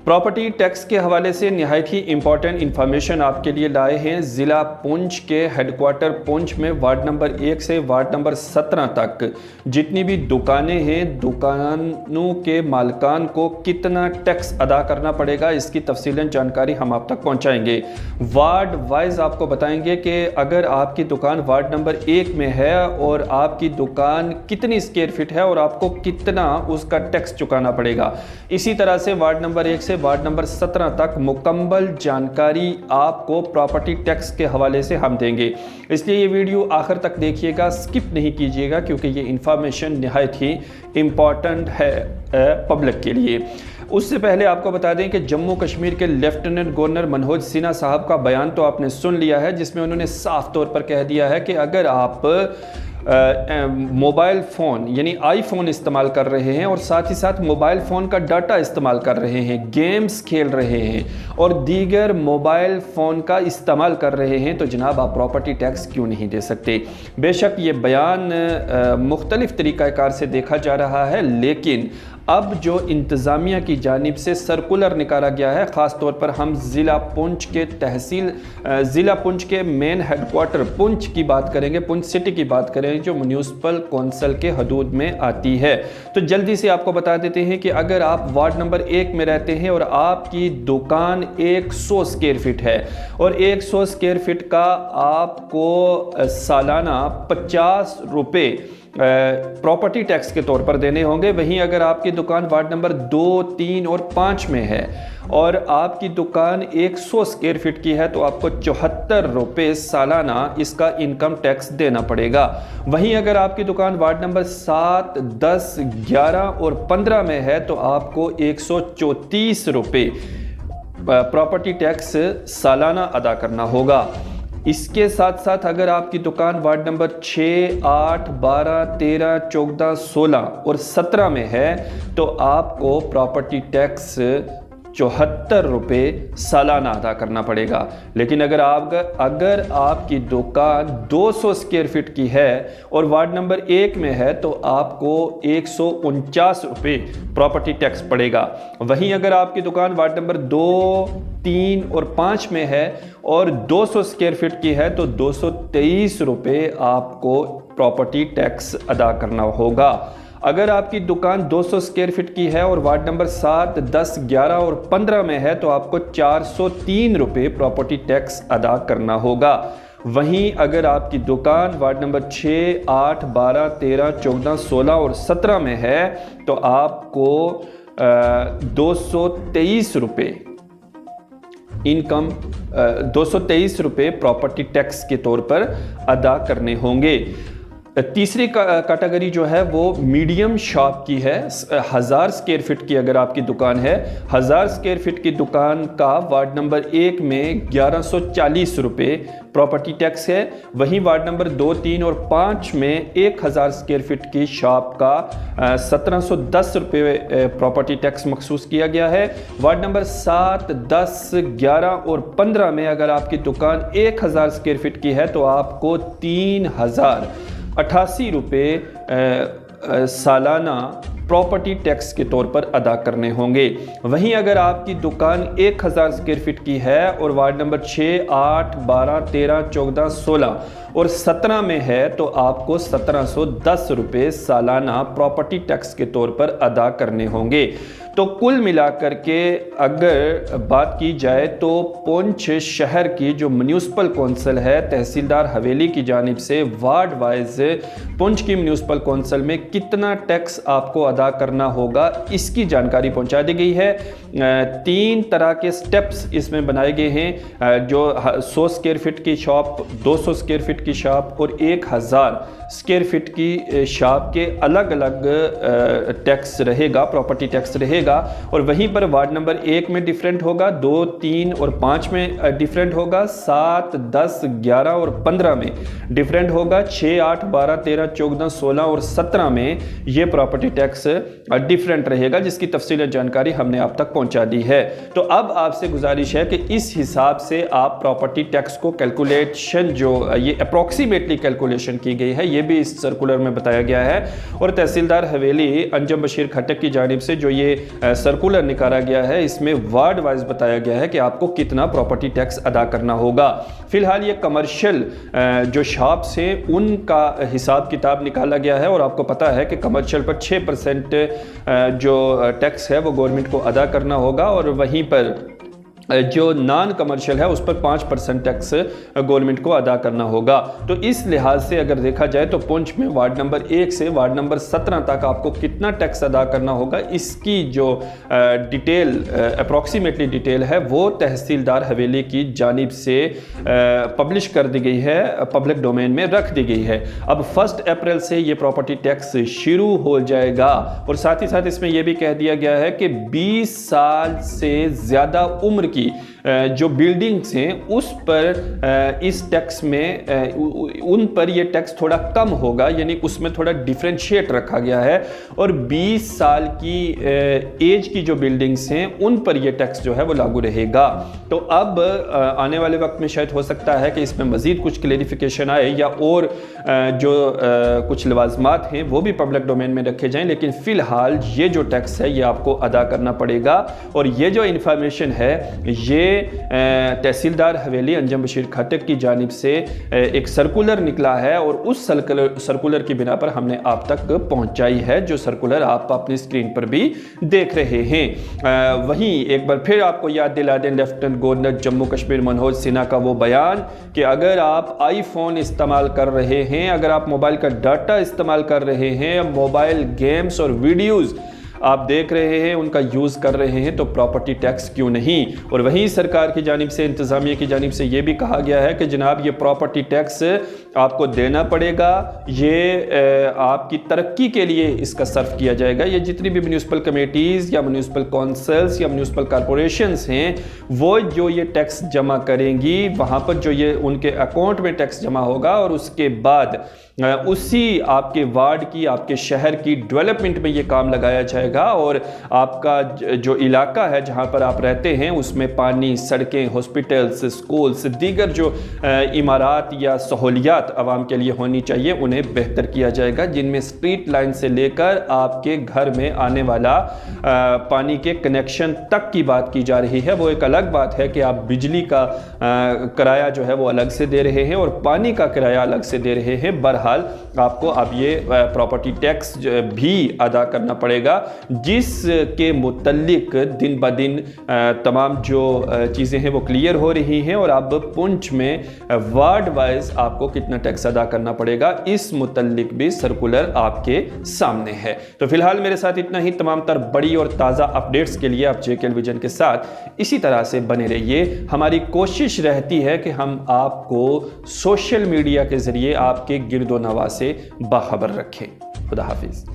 Property tax के हवाले से निहायत ही इम्पॉर्टेंट इन्फॉर्मेशन आपके लिए लाए हैं। ज़िला पुंछ के हेडक्वार्टर पुंछ में वार्ड नंबर 1 से वार्ड नंबर 17 तक जितनी भी दुकानें हैं, दुकानों के मालिकान को कितना टैक्स अदा करना पड़ेगा, इसकी तफसीलन जानकारी हम आप तक पहुंचाएंगे। वार्ड वाइज आपको बताएंगे कि अगर आपकी दुकान वार्ड नंबर 1 में है और आपकी दुकान कितनी स्क्वायर फीट है और आपको कितना उसका टैक्स चुकाना पड़ेगा। इसी तरह से वार्ड नंबर 1 से वार्ड नंबर 17 तक मुकम्मल जानकारी आपको प्रॉपर्टी टैक्स के हवाले से हम देंगे, इसलिए ये वीडियो आखिर तक देखिएगा, स्किप नहीं कीजिएगा, क्योंकि ये इंफॉर्मेशन निहायत ही इम्पॉर्टेंट है पब्लिक के लिए। उससे पहले आपको बता दें कि जम्मू कश्मीर के लेफ्टिनेंट गवर्नर मनोज सिन्हा साहब का बयान तो आपने सुन लिया है, जिसमें उन्होंने साफ तौर पर कह दिया है कि अगर आप मोबाइल फ़ोन यानी आईफोन इस्तेमाल कर रहे हैं और साथ ही साथ मोबाइल फ़ोन का डाटा इस्तेमाल कर रहे हैं, गेम्स खेल रहे हैं और दीगर मोबाइल फ़ोन का इस्तेमाल कर रहे हैं, तो जनाब आप प्रॉपर्टी टैक्स क्यों नहीं दे सकते। बेशक ये बयान मुख्तलिफ़ तरीक़ाकार से देखा जा रहा है, लेकिन अब जो इंतज़ामिया की जानिब से सर्कुलर निकाला गया है, ख़ास तौर पर हम ज़िला पुंछ के ज़िला पुंछ के मेन हेडक्वार्टर पुंछ की बात करेंगे, पुंछ सिटी की बात करेंगे, जो म्यूनिसिपल कौंसिल के हदूद में आती है। तो जल्दी से आपको बता देते हैं कि अगर आप वार्ड नंबर 1 में रहते हैं और आपकी दुकान 100 स्क्वायर फीट है और 100 स्क्वायर फीट का आपको सालाना 50 रुपये प्रॉपर्टी टैक्स के तौर पर देने होंगे। वहीं अगर आपकी दुकान वार्ड नंबर 2, 3 और 5 में है और आपकी दुकान 100 स्क्वायर फीट की है, तो आपको 74 रुपये सालाना इसका इनकम टैक्स देना पड़ेगा। वहीं अगर आपकी दुकान वार्ड नंबर 7, 10, 11 और 15 में है, तो आपको 134 रुपये प्रॉपर्टी टैक्स सालाना अदा करना होगा। इसके साथ साथ अगर आपकी दुकान वार्ड नंबर 6, 8, 12, 13, 14, 16 और 17 में है, तो आपको प्रॉपर्टी टैक्स 74 रुपये सालाना अदा करना पड़ेगा। लेकिन अगर आपकी दुकान 200 स्क्वायर फीट की है और वार्ड नंबर 1 में है, तो आपको 149 रुपये प्रॉपर्टी टैक्स पड़ेगा। वहीं अगर आपकी दुकान वार्ड नंबर 2, 3 और 5 में है और 200 स्क्वायर फीट की है, तो 223 रुपये आपको प्रॉपर्टी टैक्स अदा करना होगा। अगर आपकी दुकान 200 स्क्वायर फीट की है और वार्ड नंबर 7, 10, 11 और 15 में है, तो आपको 403 रुपये प्रॉपर्टी टैक्स अदा करना होगा। वहीं अगर आपकी दुकान वार्ड नंबर 6, 8, 12, 13, 14, 16 और 17 में है, तो आपको 223 रुपये 223 रुपये प्रॉपर्टी टैक्स के तौर पर अदा करने होंगे। तीसरी कैटेगरी जो है वो मीडियम शॉप की है। 1000 स्क्वायर फीट की अगर आपकी दुकान है, 1000 स्क्वायर फीट की दुकान का वार्ड नंबर 1 में 1140 रुपये प्रॉपर्टी टैक्स है। वहीं वार्ड नंबर 2, 3 और 5 में 1000 स्क्वायर फीट की शॉप का 1710 रुपये प्रॉपर्टी टैक्स मखसूस किया गया है। वार्ड नंबर 7, 10, 11 और 15 में अगर आपकी दुकान 1000 स्क्वायर फीट की है, तो आपको 3088 रुपये सालाना प्रॉपर्टी टैक्स के तौर पर अदा करने होंगे। वहीं अगर आपकी दुकान 1000 स्क्वायर फीट की है और वार्ड नंबर 6, 8, 12, 13, 14, 16 और 17 में है, तो आपको 1710 रुपये सालाना प्रॉपर्टी टैक्स के तौर पर अदा करने होंगे। तो कुल मिलाकर के अगर बात की जाए, तो पुंछ शहर की जो म्यूनिसिपल कौंसिल है, तहसीलदार हवेली की जानिब से वार्ड वाइज पुंछ की म्यूनिसिपल कौंसिल में कितना टैक्स आपको अदा करना होगा, इसकी जानकारी पहुंचा दी गई है। 3 तरह के स्टेप्स इसमें बनाए गए हैं, जो 100 स्क्वायर फीट की शॉप, 200 स्क्वायर फीट की शॉप और 1000 स्क्वायर फीट की शॉप के अलग अलग टैक्स रहेगा, प्रॉपर्टी टैक्स रहेगा। और वहीं पर वार्ड नंबर 1 में डिफरेंट होगा, 2, 3 और 5 में डिफरेंट होगा, 7, 10, 11 और 15 में डिफरेंट होगा, 6, 8, 12, 13, 14, 16 और 17 में ये प्रॉपर्टी टैक्स टैक्स डिफरेंट रहेगा, जिसकी तफसीली जानकारी हमने आप तक पहुंचा दी है। तो अब आपसे गुजारिश है कि इस हिसाब से आप प्रॉपर्टी टैक्स को कैलकुलेशन, जो ये अप्रॉक्सीमेटली कैलकुलेशन की गई है, ये भी इस सर्कुलर में बताया गया है। और तहसीलदार हवेली अंजम बशीर खटक की जानिब से जो ये सर्कुलर निकाला गया है, इसमें वार्ड वाइज बताया गया है कि आपको कितना प्रॉपर्टी टैक्स अदा करना होगा। फिलहाल ये कमर्शियल जो शॉप्स हैं उनका हिसाब किताब निकाला गया है, और आपको पता है कि कमर्शियल पर 6% जो टैक्स है वो गवर्नमेंट को अदा करना होगा, और वहीं पर जो नॉन कमर्शियल है उस पर 5% टैक्स गवर्नमेंट को अदा करना होगा। तो इस लिहाज से अगर देखा जाए तो पुंछ में वार्ड नंबर 1 से वार्ड नंबर 17 तक आपको कितना टैक्स अदा करना होगा, इसकी जो डिटेल अप्रॉक्सीमेटली डिटेल है वो तहसीलदार हवेली की जानिब से पब्लिश कर दी गई है, पब्लिक डोमेन में रख दी गई है। अब 1 अप्रैल से ये प्रॉपर्टी टैक्स शुरू हो जाएगा, और साथ ही साथ इसमें यह भी कह दिया गया है कि 20 साल से ज़्यादा उम्र की जो बिल्डिंग्स हैं उस पर इस टैक्स में उन पर ये टैक्स थोड़ा कम होगा, यानी उसमें थोड़ा डिफरेंशिएट रखा गया है। और 20 साल की एज की जो बिल्डिंग्स हैं उन पर ये टैक्स जो है वो लागू रहेगा। तो अब आने वाले वक्त में शायद हो सकता है कि इसमें मज़ीद कुछ क्लेरिफिकेशन आए, या और जो कुछ लवाजमात हैं वो भी पब्लिक डोमेन में रखे जाएं, लेकिन फ़िलहाल ये जो टैक्स है ये आपको अदा करना पड़ेगा। और ये जो इंफॉर्मेशन है ये तहसीलदार हवेली अंजम बशीर खटक की जानिब से एक सर्कुलर निकला है, और उस सर्कुलर की बिना पर हमने आप तक पहुंचाई है, जो सर्कुलर आप अपनी स्क्रीन पर भी देख रहे हैं। वहीं एक बार फिर आपको याद दिला दें लेफ्टिनेंट गवर्नर जम्मू कश्मीर मनोज सिन्हा का वो बयान कि अगर आप आईफोन इस्तेमाल कर रहे हैं, अगर आप मोबाइल का डाटा इस्तेमाल कर रहे हैं, मोबाइल गेम्स और वीडियोज़ आप देख रहे हैं, उनका यूज़ कर रहे हैं, तो प्रॉपर्टी टैक्स क्यों नहीं। और वहीं सरकार की जानिब से, इंतज़ामिया की जानिब से ये भी कहा गया है कि जनाब ये प्रॉपर्टी टैक्स आपको देना पड़ेगा, ये आपकी तरक्की के लिए इसका सर्व किया जाएगा। ये जितनी भी म्यूनिसिपल कमेटीज़ या म्यूनिसिपल काउंसिल्स या म्यूनिसिपल कॉरपोरेशंस हैं वो जो ये टैक्स जमा करेंगी, वहाँ पर जो ये उनके अकाउंट में टैक्स जमा होगा, और उसके बाद उसी आपके वार्ड की, आपके शहर की डेवलपमेंट में ये काम लगाया जाएगा। और आपका जो इलाका है जहाँ पर आप रहते हैं उसमें पानी, सड़कें, हॉस्पिटल्स, स्कूल्स, दीगर जो इमारात या सहूलियात आवाम के लिए होनी चाहिए उन्हें बेहतर किया जाएगा, जिनमें स्ट्रीट लाइन से लेकर आपके घर में आने वाला पानी के कनेक्शन तक की बात की जा रही है। वो एक अलग बात है कि आप बिजली का किराया जो है वो अलग से दे रहे हैं और पानी का किराया अलग से दे रहे हैं। बहरहाल आपको अब ये प्रॉपर्टी टैक्स भी अदा करना पड़ेगा, जिसके मुतल्लिक दिन ब दिन तमाम जो चीज़ें हैं वो क्लियर हो रही हैं। और अब पुंछ में वार्ड वाइज आपको कितना टैक्स अदा करना पड़ेगा इस मुतल्लिक भी सर्कुलर आपके सामने है। तो फिलहाल मेरे साथ इतना ही। तमाम तर बड़ी और ताज़ा अपडेट्स के लिए आप JKL विजन के साथ इसी तरह से बने रहिए। हमारी कोशिश रहती है कि हम आपको सोशल मीडिया के ज़रिए आपके गिरदो नवा से बाखबर रखें। खुदा हाफिज़।